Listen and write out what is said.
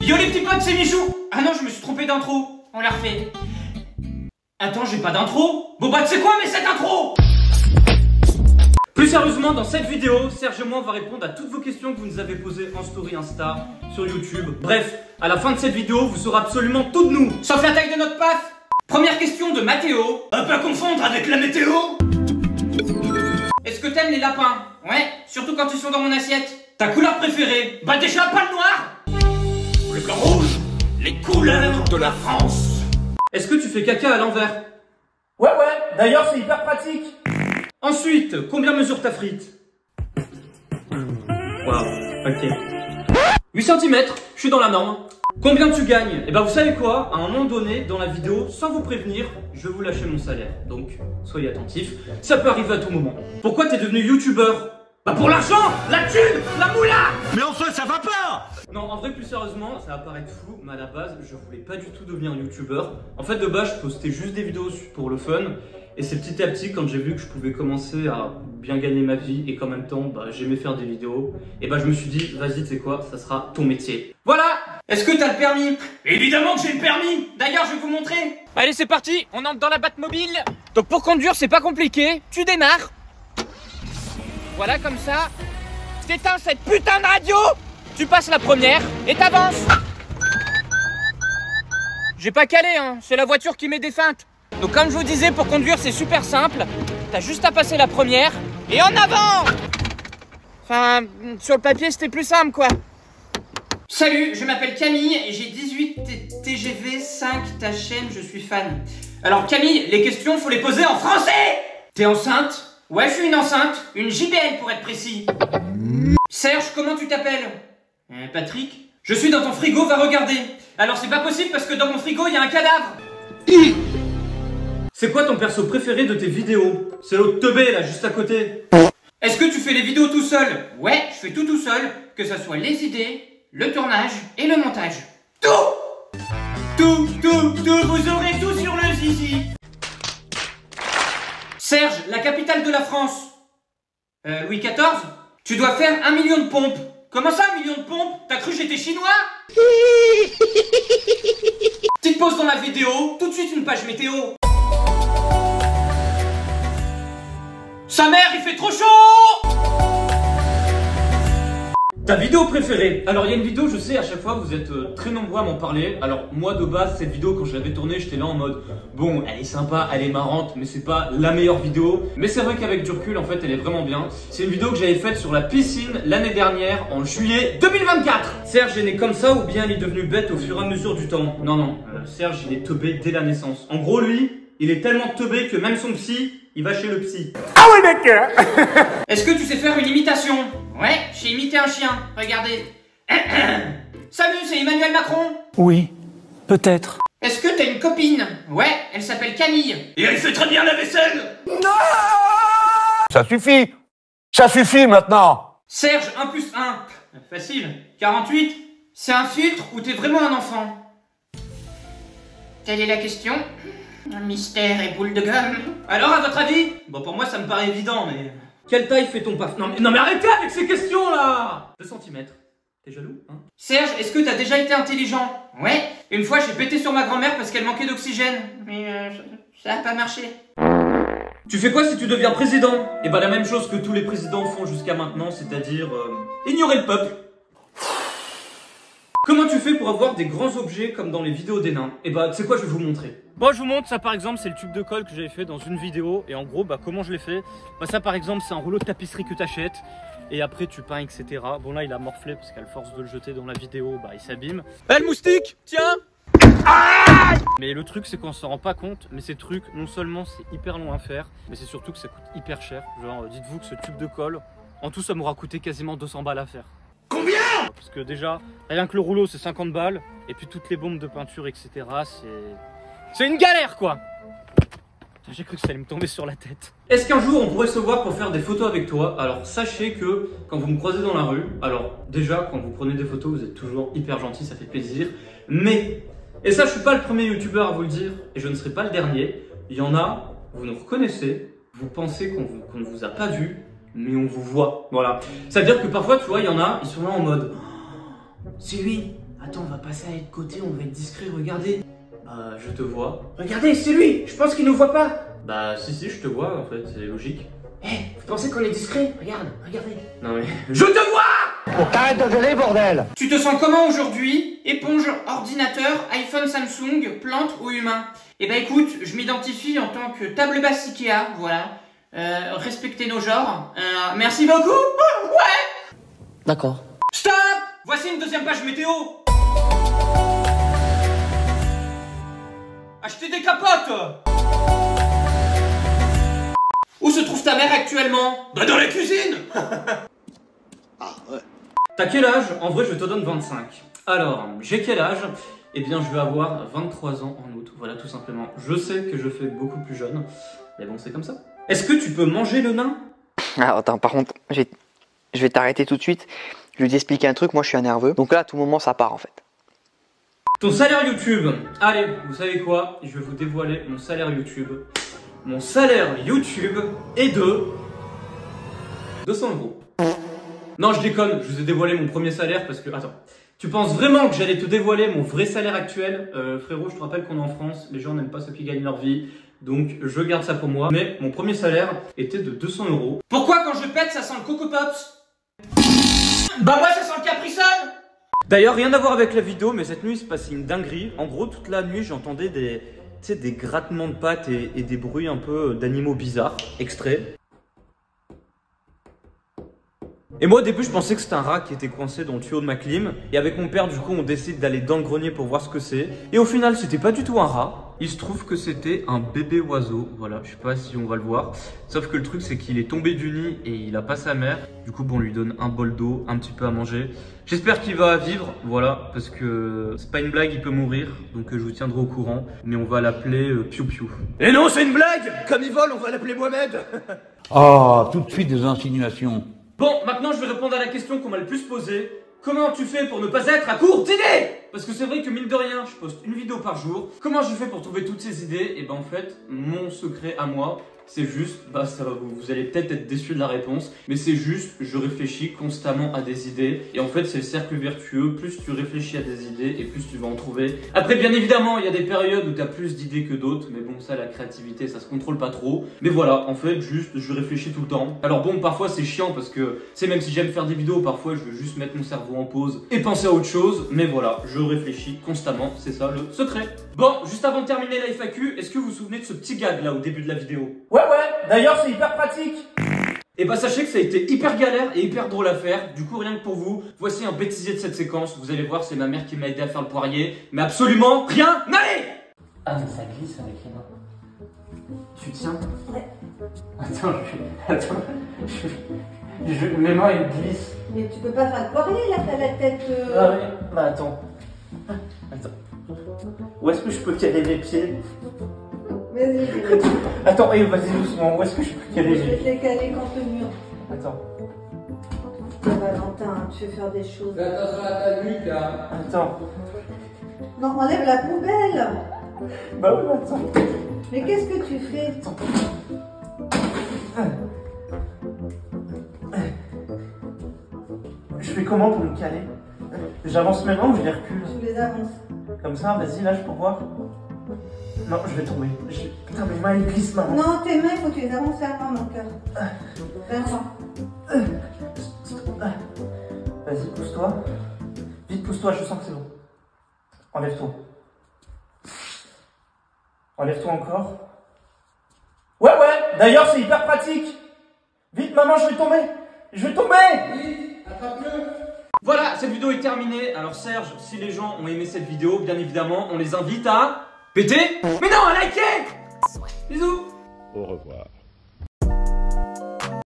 Yo les petits potes, c'est Michou. Ah non, je me suis trompé d'intro. On la refait. Attends, j'ai pas d'intro. Bon bah tu sais quoi, mais cette intro. Plus sérieusement, dans cette vidéo, Serge et moi on va répondre à toutes vos questions que vous nous avez posées en story Insta, sur YouTube. Bref, à la fin de cette vidéo, vous saurez absolument tout de nous, sauf la taille de notre paf. Première question de Mathéo. À pas confondre avec la météo. Est-ce que t'aimes les lapins? Ouais, surtout quand ils sont dans mon assiette. Ta couleur préférée? Bah déjà pas le noir. Le blanc rouge, les couleurs de la France. Est-ce que tu fais caca à l'envers? Ouais, d'ailleurs c'est hyper pratique. Ensuite, combien mesure ta frite? Waouh, ok. 8 cm, je suis dans la norme. Combien tu gagnes? Et bah vous savez quoi? À un moment donné, dans la vidéo, sans vous prévenir, je vais vous lâcher mon salaire. Donc, soyez attentifs, ça peut arriver à tout moment. Pourquoi t'es devenu youtubeur? Bah pour l'argent, la thune, la moula. Mais enfin ça va pas. Non, en vrai, plus sérieusement, ça va paraître fou, mais à la base, je voulais pas du tout devenir youtubeur. En fait, de base, je postais juste des vidéos pour le fun. Et c'est petit à petit, quand j'ai vu que je pouvais commencer à bien gagner ma vie et qu'en même temps, bah, j'aimais faire des vidéos, et bah je me suis dit, vas-y, tu sais quoi, ça sera ton métier. Voilà. Est-ce que t'as le permis? Évidemment que j'ai le permis. D'ailleurs, je vais vous montrer. Allez, c'est parti, on entre dans la Batmobile. Donc pour conduire, c'est pas compliqué. Tu démarres. Voilà, comme ça. T'éteins cette putain de radio. Tu passes la première et t'avances. J'ai pas calé, hein. C'est la voiture qui met des feintes. Donc comme je vous disais, pour conduire, c'est super simple. T'as juste à passer la première et en avant. Enfin, sur le papier, c'était plus simple, quoi. Salut, je m'appelle Camille et j'ai 18 TGV 5, ta chaîne, je suis fan. Alors Camille, les questions, faut les poser en français. T'es enceinte? Ouais, je suis une enceinte, une JBL pour être précis. Serge, comment tu t'appelles? Patrick? Je suis dans ton frigo, va regarder. Alors c'est pas possible parce que dans mon frigo, il y a un cadavre. C'est quoi ton perso préféré de tes vidéos? C'est l'autre teubé là, juste à côté. Est-ce que tu fais les vidéos tout seul? Ouais, je fais tout seul, que ça soit les idées, le tournage et le montage. Tout, vous aurez tout sur le zizi. Serge, la capitale de la France. Louis XIV? Tu dois faire 1 million de pompes. Comment ça, 1 million de pompes? T'as cru que j'étais chinois? Petite pause dans la vidéo, tout de suite une page météo. Sa mère, il fait trop chaud! Ta vidéo préférée? Alors il y a une vidéo, je sais, à chaque fois vous êtes très nombreux à m'en parler. Alors moi de base, cette vidéo quand je l'avais tournée, j'étais là en mode bon, elle est sympa, elle est marrante, mais c'est pas la meilleure vidéo. Mais c'est vrai qu'avec du recul, en fait, elle est vraiment bien. C'est une vidéo que j'avais faite sur la piscine l'année dernière, en juillet 2024. Serge est né comme ça ou bien il est devenu bête au fur et à mesure du temps? Non, Serge il est teubé dès la naissance. En gros lui, il est tellement teubé que même son psy, il va chez le psy. Ah ouais d'accord. Est-ce que tu sais faire une imitation? Ouais, j'ai imité un chien, regardez. Salut, c'est Emmanuel Macron. Oui, peut-être. Est-ce que t'as une copine? Ouais, elle s'appelle Camille. Et elle fait très bien la vaisselle. Non. Ça suffit maintenant. Serge, 1 plus 1. Facile. 48. C'est un filtre ou t'es vraiment un enfant? Telle est la question. Mystère et boule de gomme. Alors, à votre avis? Bon, pour moi, ça me paraît évident, mais... Quelle taille fait ton paf? Non mais arrêtez avec ces questions, là. 2 cm. T'es jaloux, hein? Serge, est-ce que t'as déjà été intelligent? Ouais. Une fois, j'ai pété sur ma grand-mère parce qu'elle manquait d'oxygène. Mais ça a pas marché. Tu fais quoi si tu deviens président? Eh ben, la même chose que tous les présidents font jusqu'à maintenant, c'est-à-dire... ignorer le peuple. Comment tu fais pour avoir des grands objets comme dans les vidéos des nains? Et bah, tu sais quoi, je vais vous montrer. Bon, je vous montre, ça par exemple, c'est le tube de colle que j'avais fait dans une vidéo. Et en gros, bah, comment je l'ai fait? Bah, ça par exemple, c'est un rouleau de tapisserie que t'achètes. Et après, tu peins, etc. Bon, là, il a morflé parce qu'à la force de le jeter dans la vidéo, bah, il s'abîme. Eh, le moustique, tiens! Ah! Mais le truc, c'est qu'on s'en rend pas compte. Mais ces trucs, non seulement c'est hyper long à faire, mais c'est surtout que ça coûte hyper cher. Genre, dites-vous que ce tube de colle, en tout, ça m'aura coûté quasiment 200 balles à faire. Combien? Parce que déjà, rien que le rouleau c'est 50 balles, et puis toutes les bombes de peinture, etc. C'est une galère quoi. J'ai cru que ça allait me tomber sur la tête. Est-ce qu'un jour on pourrait se voir pour faire des photos avec toi? Alors sachez que quand vous me croisez dans la rue, alors déjà quand vous prenez des photos vous êtes toujours hyper gentil, ça fait plaisir. Mais, et ça je suis pas le premier youtubeur à vous le dire, et je ne serai pas le dernier, il y en a, vous nous reconnaissez, vous pensez qu'on ne vous a pas vu, mais on vous voit, voilà. C'est-à-dire que parfois, tu vois, il y en a, ils sont là en mode « C'est lui, Attends, on va passer à l'autre côté, on va être discret, regardez. Bah, je te vois. Regardez, c'est lui. Je pense qu'il nous voit pas. Bah, si, je te vois, en fait, c'est logique. Eh, vous pensez qu'on est discret? Regarde, regardez. Non mais... Je te vois! Bon, t'arrêtes de gueuler, bordel! Tu te sens comment aujourd'hui? Éponge, ordinateur, iPhone, Samsung, plante ou humain? Eh ben écoute, je m'identifie en tant que table basse Ikea, voilà. Respectez nos genres. Merci beaucoup. Ouais. D'accord. Stop! Voici une deuxième page météo. Achetez des capotes. Où se trouve ta mère actuellement? Bah dans la cuisine. Ah ouais. T'as quel âge? En vrai, je te donne 25. Alors, j'ai quel âge? Eh bien, je vais avoir 23 ans en août. Voilà, tout simplement. Je sais que je fais beaucoup plus jeune, mais bon, c'est comme ça. Est-ce que tu peux manger le nain? Alors attends, par contre, je vais t'arrêter tout de suite. Je vais t'expliquer un truc, moi je suis un nerveux. Donc là, à tout moment, ça part en fait. Ton salaire YouTube. Allez, vous savez quoi? Je vais vous dévoiler mon salaire YouTube. Mon salaire YouTube est de 200 €. Non, je déconne, je vous ai dévoilé mon premier salaire parce que... Attends, tu penses vraiment que j'allais te dévoiler mon vrai salaire actuel? Frérot, je te rappelle qu'on est en France, les gens n'aiment pas ceux qui gagnent leur vie, donc je garde ça pour moi. Mais mon premier salaire était de 200 €. Pourquoi quand je pète, ça sent le Coco Pops? Bah moi, ça sent le Capri Sun. D'ailleurs, rien à voir avec la vidéo, mais cette nuit, il se passait une dinguerie. En gros, toute la nuit, j'entendais des grattements de pattes et des bruits un peu d'animaux bizarres, extraits. Et moi au début je pensais que c'était un rat qui était coincé dans le tuyau de ma clim. Et avec mon père du coup on décide d'aller dans le grenier pour voir ce que c'est. Et au final c'était pas du tout un rat. Il se trouve que c'était un bébé oiseau. Voilà, je sais pas si on va le voir. Sauf que le truc c'est qu'il est tombé du nid et il a pas sa mère. Du coup bon, on lui donne un bol d'eau, un petit peu à manger. J'espère qu'il va vivre, voilà, parce que c'est pas une blague, il peut mourir. Donc je vous tiendrai au courant. Mais on va l'appeler Piou Piou. Et non, c'est une blague. Comme il vole, on va l'appeler Mohamed. Oh, tout de suite des insinuations. Bon, maintenant je vais répondre à la question qu'on m'a le plus posée. Comment tu fais pour ne pas être à court d'idées? Parce que c'est vrai que mine de rien, je poste une vidéo par jour. Comment je fais pour trouver toutes ces idées? Et ben en fait, mon secret à moi, c'est juste, bah ça va, vous allez peut-être être déçus de la réponse, mais c'est juste, je réfléchis constamment à des idées. Et en fait, c'est le cercle vertueux. Plus tu réfléchis à des idées et plus tu vas en trouver. Après, bien évidemment, il y a des périodes où tu as plus d'idées que d'autres. Mais bon, ça, la créativité, ça se contrôle pas trop. Mais voilà, en fait, juste, je réfléchis tout le temps. Alors bon, parfois, c'est chiant parce que, c'est même si j'aime faire des vidéos, parfois, je veux juste mettre mon cerveau en pause et penser à autre chose. Mais voilà, je réfléchis constamment. C'est ça le secret. Bon, juste avant de terminer la FAQ, est-ce que vous vous souvenez de ce petit gag là au début de la vidéo? Ouais, d'ailleurs c'est hyper pratique. Et bah sachez que ça a été hyper galère et hyper drôle à faire. Du coup rien que pour vous, voici un bêtisier de cette séquence. Vous allez voir, c'est ma mère qui m'a aidé à faire le poirier. Mais absolument rien n'allait. Ah mais ça glisse avec les mains. Tu tiens? Ouais. Attends, mes mains elles glissent. Mais tu peux pas faire le poirier là, t'as la tête... Ah oui, bah attends. Où est-ce que je peux caler les pieds? Vas-y. Attends, vas-y doucement, où est-ce que je peux caler les pieds? Je vais les caler contre le mur. Attends. Oh, Valentin, tu veux faire des choses. Fais attention à ta nuque là. Attends. Non, enlève la poubelle. Bah oui, attends. Mais qu'est-ce que tu fais? Je fais comment pour me caler? J'avance mes mains ou je les recule? Tu les avances. Comme ça, vas-y, lâche pour voir. Non, je vais tomber. Putain, mes mains, elles glissent, maman. Non, tes mains, il faut que tu les avances vers moi, mon cœur. Vers moi. Vas-y, pousse-toi. Vite, pousse-toi, je sens que c'est bon. Enlève-toi. Enlève-toi encore. Ouais, d'ailleurs, c'est hyper pratique. Vite, maman, je vais tomber. Je vais tomber. Oui, attrape-le. Voilà, cette vidéo est terminée. Alors Serge, si les gens ont aimé cette vidéo, bien évidemment, on les invite à péter, mais non, à liker. Bisous. Au revoir.